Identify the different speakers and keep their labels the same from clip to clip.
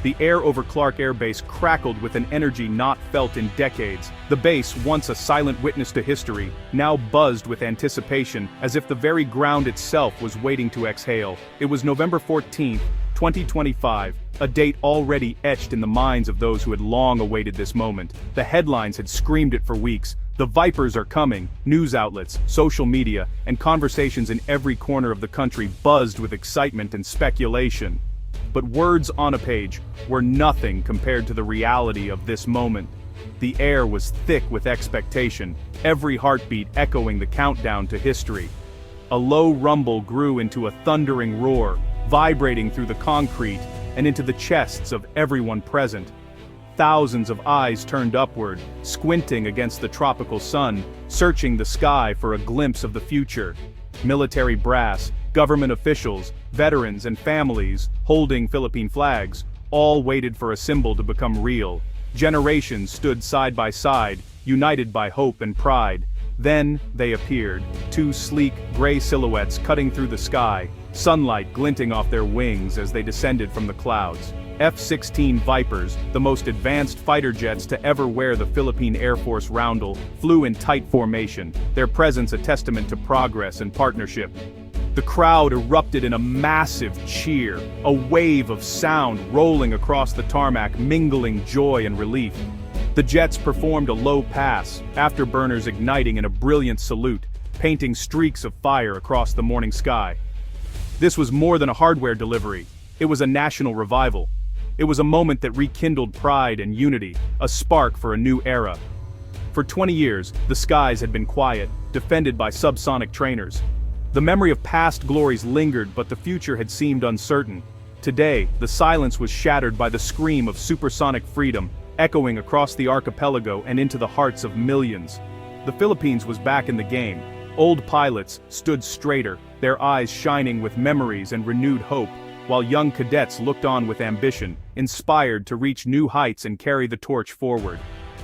Speaker 1: The air over Clark Air Base crackled with an energy not felt in decades. The base, once a silent witness to history, now buzzed with anticipation, as if the very ground itself was waiting to exhale. It was November 14, 2025, a date already etched in the minds of those who had long awaited this moment. The headlines had screamed it for weeks. The Vipers are coming. News outlets, social media, and conversations in every corner of the country buzzed with excitement and speculation. But words on a page were nothing compared to the reality of this moment. The air was thick with expectation, every heartbeat echoing the countdown to history. A low rumble grew into a thundering roar, vibrating through the concrete and into the chests of everyone present. Thousands of eyes turned upward, squinting against the tropical sun, searching the sky for a glimpse of the future. Military brass, government officials, veterans and families, holding Philippine flags, all waited for a symbol to become real. Generations stood side by side, united by hope and pride. Then they appeared, two sleek, gray silhouettes cutting through the sky, sunlight glinting off their wings as they descended from the clouds. F-16 Vipers, the most advanced fighter jets to ever wear the Philippine Air Force roundel, flew in tight formation, their presence a testament to progress and partnership. The crowd erupted in a massive cheer, a wave of sound rolling across the tarmac, mingling joy and relief. The jets performed a low pass, afterburners igniting in a brilliant salute, painting streaks of fire across the morning sky. This was more than a hardware delivery. It was a national revival. It was a moment that rekindled pride and unity, a spark for a new era. For 20 years, the skies had been quiet, defended by subsonic trainers. The memory of past glories lingered, but the future had seemed uncertain. Today, the silence was shattered by the scream of supersonic freedom, echoing across the archipelago and into the hearts of millions. The Philippines was back in the game. Old pilots stood straighter, their eyes shining with memories and renewed hope, while young cadets looked on with ambition, inspired to reach new heights and carry the torch forward.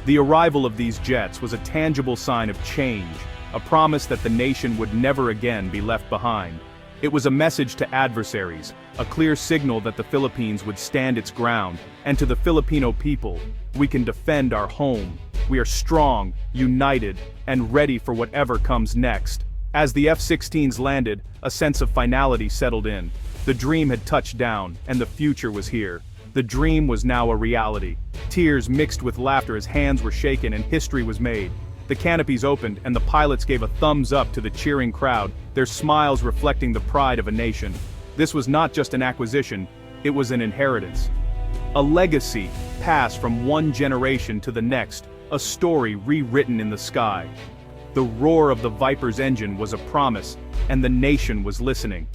Speaker 1: The arrival of these jets was a tangible sign of change, a promise that the nation would never again be left behind. It was a message to adversaries, a clear signal that the Philippines would stand its ground, and to the Filipino people, we can defend our home. We are strong, united, and ready for whatever comes next. As the F-16s landed, a sense of finality settled in. The dream had touched down, and the future was here. The dream was now a reality. Tears mixed with laughter as hands were shaken and history was made. The canopies opened and the pilots gave a thumbs up to the cheering crowd, their smiles reflecting the pride of a nation. This was not just an acquisition, it was an inheritance. A legacy passed from one generation to the next, a story rewritten in the sky. The roar of the Viper's engine was a promise, and the nation was listening.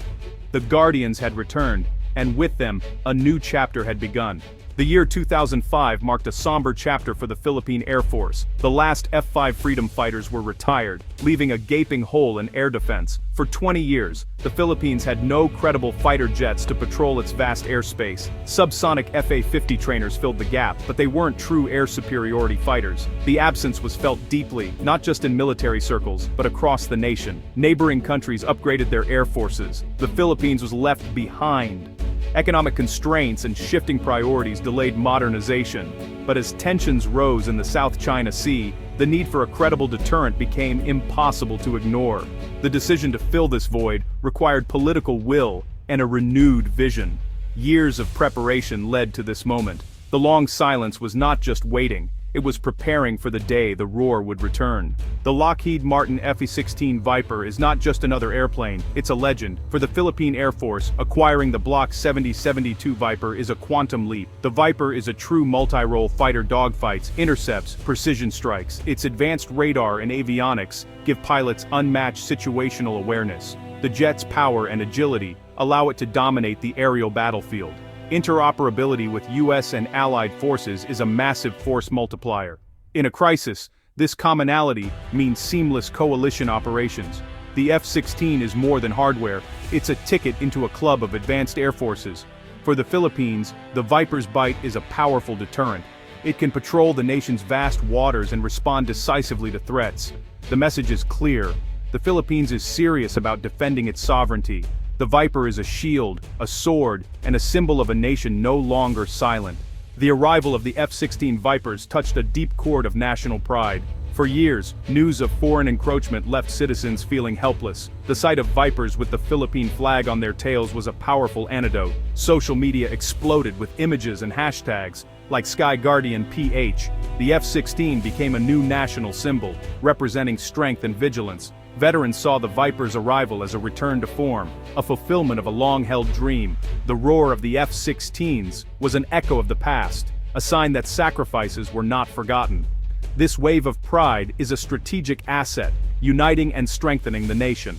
Speaker 1: The Guardians had returned, and with them, a new chapter had begun. The year 2005 marked a somber chapter for the Philippine Air Force. The last F-5 Freedom fighters were retired, leaving a gaping hole in air defense. For 20 years, the Philippines had no credible fighter jets to patrol its vast airspace. Subsonic FA-50 trainers filled the gap, but they weren't true air superiority fighters. The absence was felt deeply, not just in military circles, but across the nation. Neighboring countries upgraded their air forces. The Philippines was left behind. Economic constraints and shifting priorities delayed modernization, but as tensions rose in the South China Sea, the need for a credible deterrent became impossible to ignore. The decision to fill this void required political will and a renewed vision. Years of preparation led to this moment. The long silence was not just waiting, it was preparing for the day the roar would return. The Lockheed Martin F-16 Viper is not just another airplane, it's a legend. For the Philippine Air Force, acquiring the Block 7072 Viper is a quantum leap. The Viper is a true multi-role fighter dogfights, intercepts, precision strikes. Its advanced radar and avionics give pilots unmatched situational awareness. The jet's power and agility allow it to dominate the aerial battlefield. Interoperability with US and allied forces is a massive force multiplier. In a crisis, this commonality means seamless coalition operations. The F-16 is more than hardware, it's a ticket into a club of advanced air forces. For the Philippines, the Viper's bite is a powerful deterrent. It can patrol the nation's vast waters and respond decisively to threats. The message is clear. The Philippines is serious about defending its sovereignty. The The Viper is a shield, a sword, and a symbol of a nation no longer silent. The arrival of the F-16 Vipers touched a deep chord of national pride. For years, news of foreign encroachment left citizens feeling helpless. The sight of Vipers with the Philippine flag on their tails was a powerful antidote. Social media exploded with images and hashtags, like Sky Guardian PH. The F-16 became a new national symbol, representing strength and vigilance. Veterans saw the Viper's arrival as a return to form, a fulfillment of a long-held dream. The roar of the F-16s was an echo of the past, a sign that sacrifices were not forgotten. This wave of pride is a strategic asset, uniting and strengthening the nation.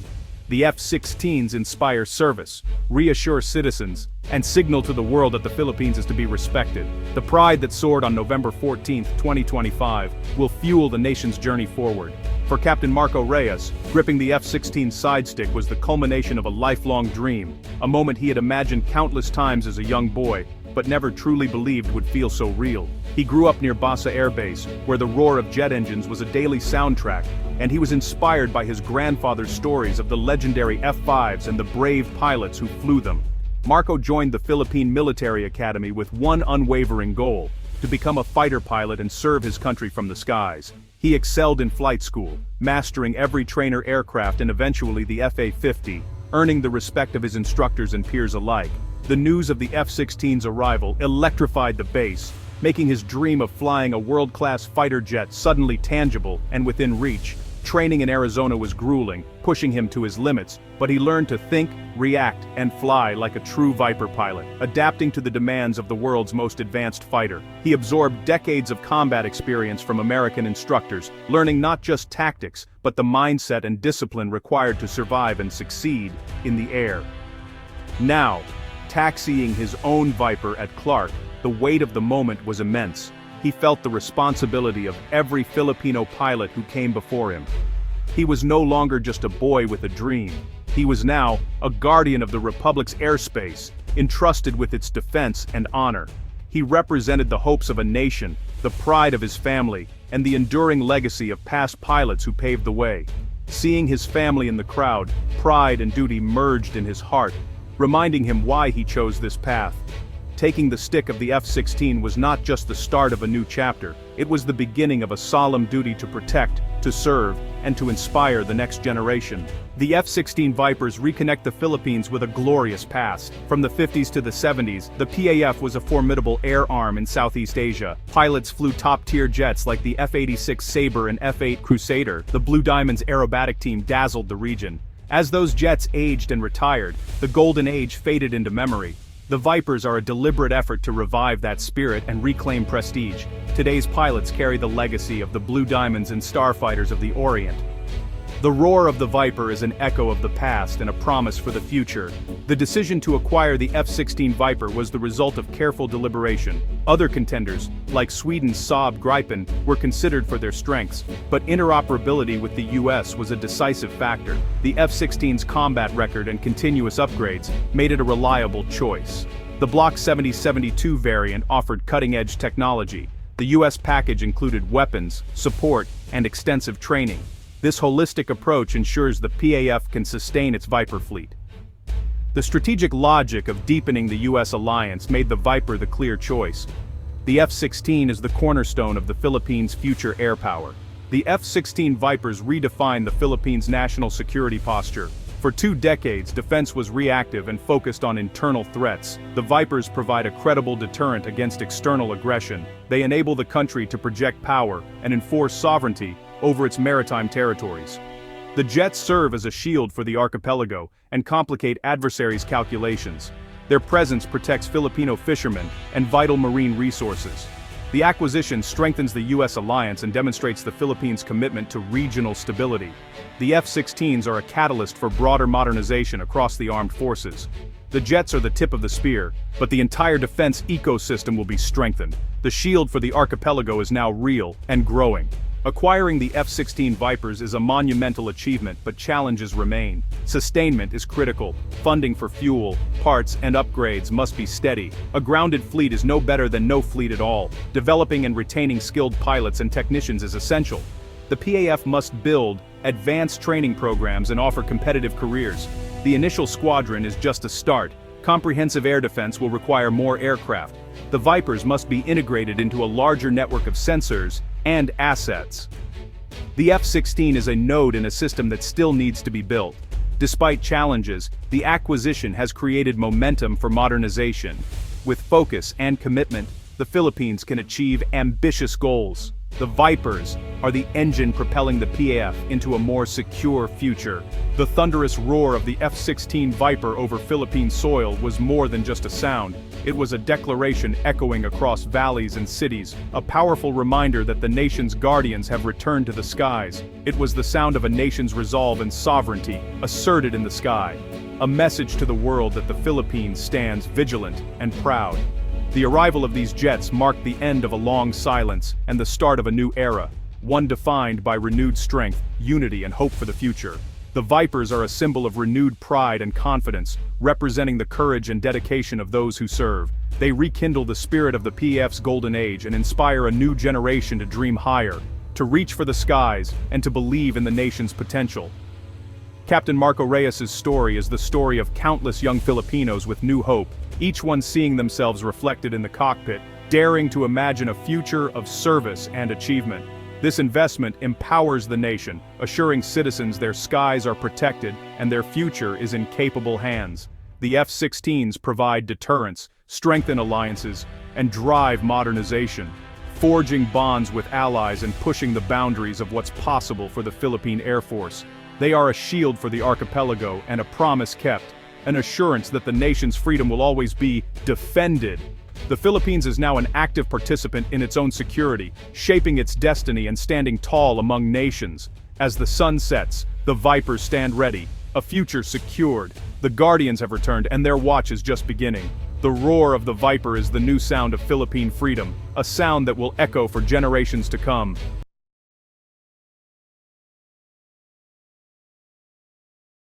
Speaker 1: The F-16s inspire service, reassure citizens, and signal to the world that the Philippines is to be respected. The pride that soared on November 14, 2025, will fuel the nation's journey forward. For Captain Marco Reyes, gripping the F-16 sidestick was the culmination of a lifelong dream, a moment he had imagined countless times as a young boy, but never truly believed would feel so real. He grew up near Basa Air Base, where the roar of jet engines was a daily soundtrack, and he was inspired by his grandfather's stories of the legendary F-5s and the brave pilots who flew them. Marco joined the Philippine Military Academy with one unwavering goal: to become a fighter pilot and serve his country from the skies. He excelled in flight school, mastering every trainer aircraft and eventually the FA-50, earning the respect of his instructors and peers alike. The news of the F-16's arrival electrified the base, making his dream of flying a world-class fighter jet suddenly tangible and within reach. Training in Arizona was grueling, pushing him to his limits, but he learned to think, react, and fly like a true Viper pilot, adapting to the demands of the world's most advanced fighter. He absorbed decades of combat experience from American instructors, learning not just tactics, but the mindset and discipline required to survive and succeed in the air. Now, taxiing his own Viper at Clark, the weight of the moment was immense. He felt the responsibility of every Filipino pilot who came before him. He was no longer just a boy with a dream. He was now a guardian of the Republic's airspace, entrusted with its defense and honor. He represented the hopes of a nation, the pride of his family, and the enduring legacy of past pilots who paved the way. Seeing his family in the crowd, pride and duty merged in his heart, reminding him why he chose this path. Taking the stick of the F-16 was not just the start of a new chapter, it was the beginning of a solemn duty to protect, to serve, and to inspire the next generation. The F-16 Vipers reconnect the Philippines with a glorious past. From the 50s to the 70s, the PAF was a formidable air arm in Southeast Asia. Pilots flew top-tier jets like the F-86 Sabre and F-8 Crusader. The Blue Diamonds aerobatic team dazzled the region. As those jets aged and retired, the golden age faded into memory. The Vipers are a deliberate effort to revive that spirit and reclaim prestige. Today's pilots carry the legacy of the Blue Diamonds and Starfighters of the Orient. The roar of the Viper is an echo of the past and a promise for the future. The decision to acquire the F-16 Viper was the result of careful deliberation. Other contenders, like Sweden's Saab Gripen, were considered for their strengths, but interoperability with the US was a decisive factor. The F-16's combat record and continuous upgrades made it a reliable choice. The Block 7072 variant offered cutting-edge technology. The US package included weapons, support, and extensive training. This holistic approach ensures the PAF can sustain its Viper fleet. The strategic logic of deepening the US alliance made the Viper the clear choice. The F-16 is the cornerstone of the Philippines' future air power. The F-16 Vipers redefined the Philippines' national security posture. For 2 decades, defense was reactive and focused on internal threats. The Vipers provide a credible deterrent against external aggression. They enable the country to project power and enforce sovereignty over its maritime territories. The jets serve as a shield for the archipelago and complicate adversaries' calculations. Their presence protects Filipino fishermen and vital marine resources. The acquisition strengthens the US alliance and demonstrates the Philippines' commitment to regional stability. The F-16s are a catalyst for broader modernization across the armed forces. The jets are the tip of the spear, but the entire defense ecosystem will be strengthened. The shield for the archipelago is now real and growing. Acquiring the F-16 Vipers is a monumental achievement, but challenges remain. Sustainment is critical. Funding for fuel, parts, and upgrades must be steady. A grounded fleet is no better than no fleet at all. Developing and retaining skilled pilots and technicians is essential. The PAF must build advanced training programs and offer competitive careers. The initial squadron is just a start. Comprehensive air defense will require more aircraft. The Vipers must be integrated into a larger network of sensors and assets. The F-16 is a node in a system that still needs to be built. Despite challenges, the acquisition has created momentum for modernization. With focus and commitment, the Philippines can achieve ambitious goals. The Vipers are the engine propelling the PAF into a more secure future. The thunderous roar of the F-16 Viper over Philippine soil was more than just a sound. It was a declaration echoing across valleys and cities, a powerful reminder that the nation's guardians have returned to the skies. It was the sound of a nation's resolve and sovereignty, asserted in the sky. A message to the world that the Philippines stands vigilant and proud. The arrival of these jets marked the end of a long silence and the start of a new era, one defined by renewed strength, unity, and hope for the future. The Vipers are a symbol of renewed pride and confidence, representing the courage and dedication of those who serve. They rekindle the spirit of the PAF's golden age and inspire a new generation to dream higher, to reach for the skies, and to believe in the nation's potential. Captain Marco Reyes's story is the story of countless young Filipinos with new hope, each one seeing themselves reflected in the cockpit, daring to imagine a future of service and achievement. This investment empowers the nation, assuring citizens their skies are protected and their future is in capable hands. The F-16s provide deterrence, strengthen alliances, and drive modernization, forging bonds with allies and pushing the boundaries of what's possible for the Philippine Air Force. They are a shield for the archipelago and a promise kept, an assurance that the nation's freedom will always be defended. The Philippines is now an active participant in its own security, shaping its destiny and standing tall among nations. As the sun sets, the Vipers stand ready, a future secured. The Guardians have returned and their watch is just beginning. The roar of the Viper is the new sound of Philippine freedom, a sound that will echo for generations to come.